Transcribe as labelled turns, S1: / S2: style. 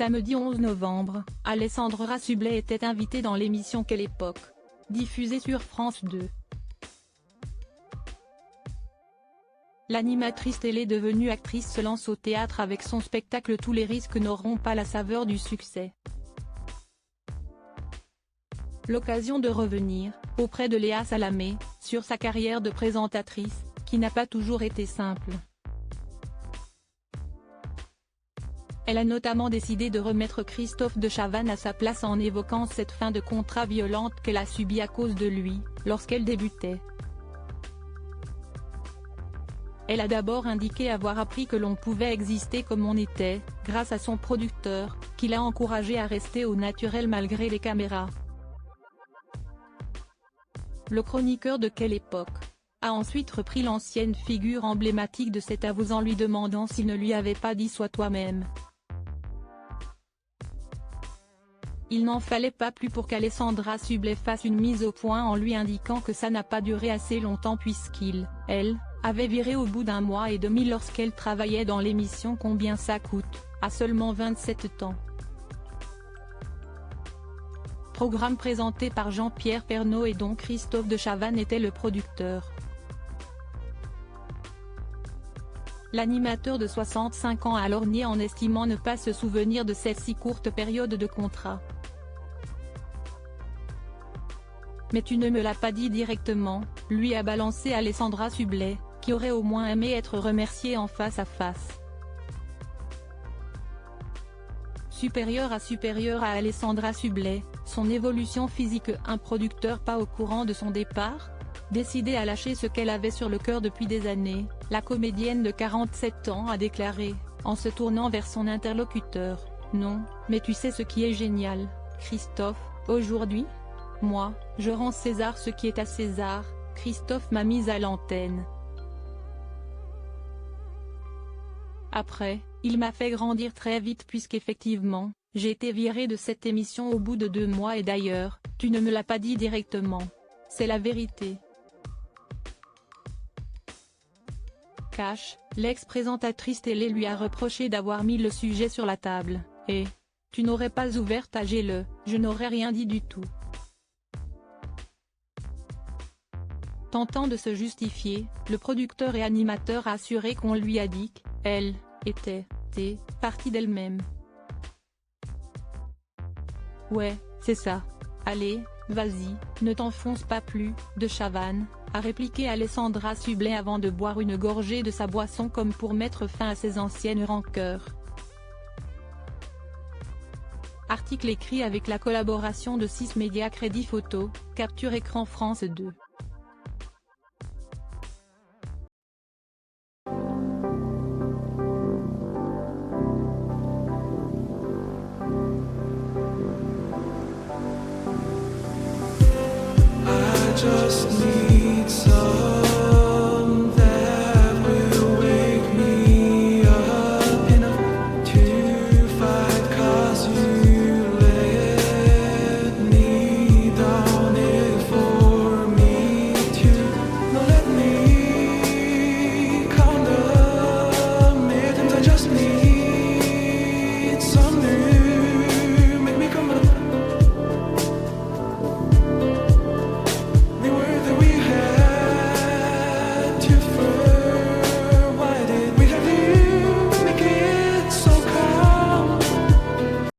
S1: Samedi 11 novembre, Alessandra Sublet était invitée dans l'émission Quelle époque?, diffusée sur France 2. L'animatrice télé devenue actrice se lance au théâtre avec son spectacle Tous les risques n'auront pas la saveur du succès. L'occasion de revenir, auprès de Léa Salamé, sur sa carrière de présentatrice, qui n'a pas toujours été simple. Elle a notamment décidé de remettre Christophe de Chavannes à sa place en évoquant cette fin de contrat violente qu'elle a subie à cause de lui, lorsqu'elle débutait. Elle a d'abord indiqué avoir appris que l'on pouvait exister comme on était, grâce à son producteur, qui l'a encouragée à rester au naturel malgré les caméras. Le chroniqueur de Quelle époque? A ensuite repris l'ancienne figure emblématique de cet aveu en lui demandant s'il ne lui avait pas dit « sois toi-même ». Il n'en fallait pas plus pour qu'Alessandra Sublet fasse une mise au point en lui indiquant que ça n'a pas duré assez longtemps elle, avait viré au bout d'1 mois et demi lorsqu'elle travaillait dans l'émission Combien ça coûte, à seulement 27 ans. Programme présenté par Jean-Pierre Pernaut et dont Christophe de Chavannes était le producteur. L'animateur de 65 ans a alors nié en estimant ne pas se souvenir de cette si courte période de contrat. « Mais tu ne me l'as pas dit directement », lui a balancé Alessandra Sublet, qui aurait au moins aimé être remerciée en face à face. Supérieure à Alessandra Sublet, son évolution physique. Un producteur pas au courant de son départ? Décidée à lâcher ce qu'elle avait sur le cœur depuis des années, la comédienne de 47 ans a déclaré, en se tournant vers son interlocuteur, « Non, mais tu sais ce qui est génial, Christophe, aujourd'hui? Moi, je rends César ce qui est à César, Christophe m'a mise à l'antenne. Après, il m'a fait grandir très vite puisqu'effectivement, j'ai été virée de cette émission au bout de 2 mois et d'ailleurs, tu ne me l'as pas dit directement. C'est la vérité. » Cash, l'ex-présentatrice télé lui a reproché d'avoir mis le sujet sur la table, et « Tu n'aurais pas ouvert ta gueule, je n'aurais rien dit du tout. » Tentant de se justifier, le producteur et animateur a assuré qu'on lui a dit qu'elle était partie d'elle-même. « Ouais, c'est ça. Allez, vas-y, ne t'enfonce pas plus, de Chavannes », a répliqué Alessandra Sublet avant de boire une gorgée de sa boisson comme pour mettre fin à ses anciennes rancœurs. Article écrit avec la collaboration de 6 médias Crédit Photo, Capture Écran France 2.